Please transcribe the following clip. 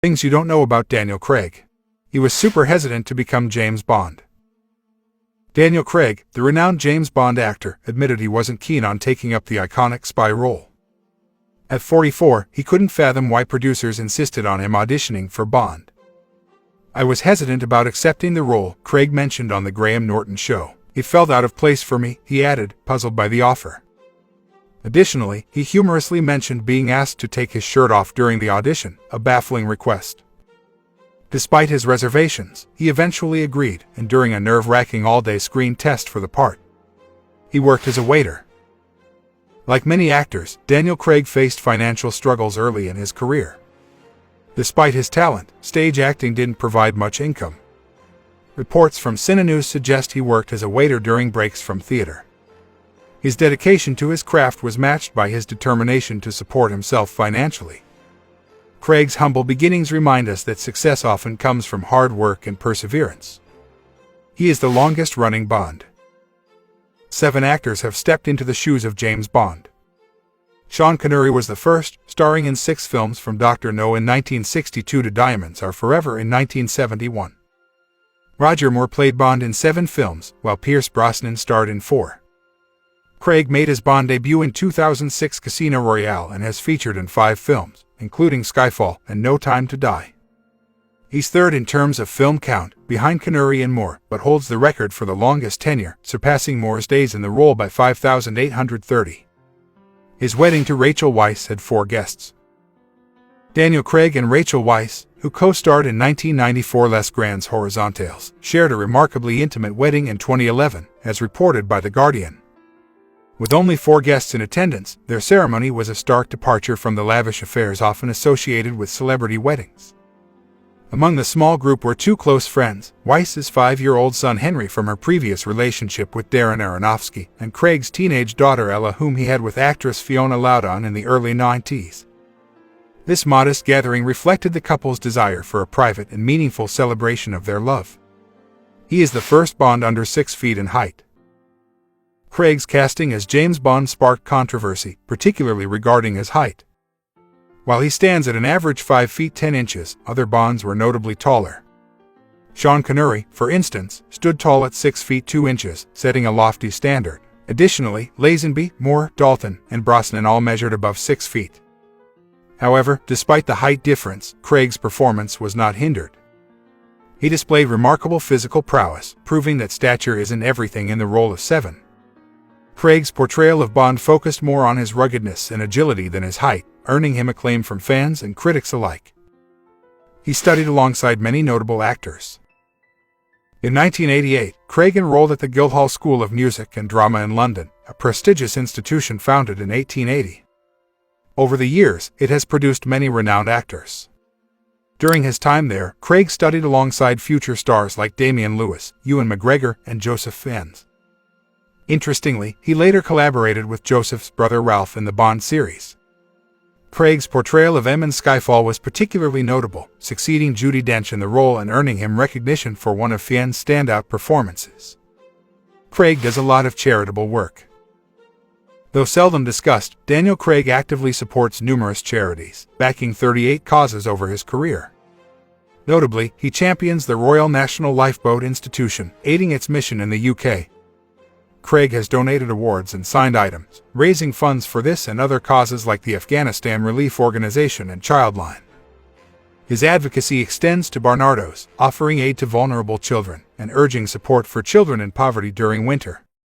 Things you don't know about Daniel Craig. He was super hesitant to become James Bond. Daniel Craig, the renowned James Bond actor, admitted he wasn't keen on taking up the iconic spy role. At 44, he couldn't fathom why producers insisted on him auditioning for Bond. "I was hesitant about accepting the role," Craig mentioned on The Graham Norton Show. "It felt out of place for me," he added, puzzled by the offer. Additionally, he humorously mentioned being asked to take his shirt off during the audition, a baffling request. Despite his reservations, he eventually agreed, and during a nerve-wracking all-day screen test for the part, he worked as a waiter. Like many actors, Daniel Craig faced financial struggles early in his career. Despite his talent, stage acting didn't provide much income. Reports from CineNews suggest he worked as a waiter during breaks from theater. His dedication to his craft was matched by his determination to support himself financially. Craig's humble beginnings remind us that success often comes from hard work and perseverance. He is the longest-running Bond. 7 actors have stepped into the shoes of James Bond. Sean Connery was the first, starring in 6 films from Dr. No in 1962 to Diamonds Are Forever in 1971. Roger Moore played Bond in 7 films, while Pierce Brosnan starred in 4. Craig made his Bond debut in 2006 Casino Royale and has featured in 5 films, including Skyfall and No Time to Die. He's third in terms of film count, behind Connery and Moore, but holds the record for the longest tenure, surpassing Moore's days in the role by 5,830. His wedding to Rachel Weiss had 4 guests. Daniel Craig and Rachel Weiss, who co-starred in 1994 Les Grands Horizontales, shared a remarkably intimate wedding in 2011, as reported by The Guardian. With only 4 guests in attendance, their ceremony was a stark departure from the lavish affairs often associated with celebrity weddings. Among the small group were 2 close friends, Weiss's 5-year-old son Henry from her previous relationship with Darren Aronofsky, and Craig's teenage daughter Ella, whom he had with actress Fiona Loudon in the early 90s. This modest gathering reflected the couple's desire for a private and meaningful celebration of their love. He is the first Bond under 6 feet in height. Craig's casting as James Bond sparked controversy, particularly regarding his height. While he stands at an average 5 feet 10 inches, other Bonds were notably taller. Sean Connery, for instance, stood tall at 6 feet 2 inches, setting a lofty standard. Additionally, Lazenby, Moore, Dalton, and Brosnan all measured above 6 feet. However, despite the height difference, Craig's performance was not hindered. He displayed remarkable physical prowess, proving that stature isn't everything in the role of 7. Craig's portrayal of Bond focused more on his ruggedness and agility than his height, earning him acclaim from fans and critics alike. He studied alongside many notable actors. In 1988, Craig enrolled at the Guildhall School of Music and Drama in London, a prestigious institution founded in 1880. Over the years, it has produced many renowned actors. During his time there, Craig studied alongside future stars like Damian Lewis, Ewan McGregor, and Joseph Fiennes. Interestingly, he later collaborated with Joseph's brother Ralph in the Bond series. Craig's portrayal of M in Skyfall was particularly notable, succeeding Judi Dench in the role and earning him recognition for one of Fiennes' standout performances. Craig does a lot of charitable work. Though seldom discussed, Daniel Craig actively supports numerous charities, backing 38 causes over his career. Notably, he champions the Royal National Lifeboat Institution, aiding its mission in the UK. Craig has donated awards and signed items, raising funds for this and other causes like the Afghanistan Relief Organization and Childline. His advocacy extends to Barnardos, offering aid to vulnerable children and urging support for children in poverty during winter.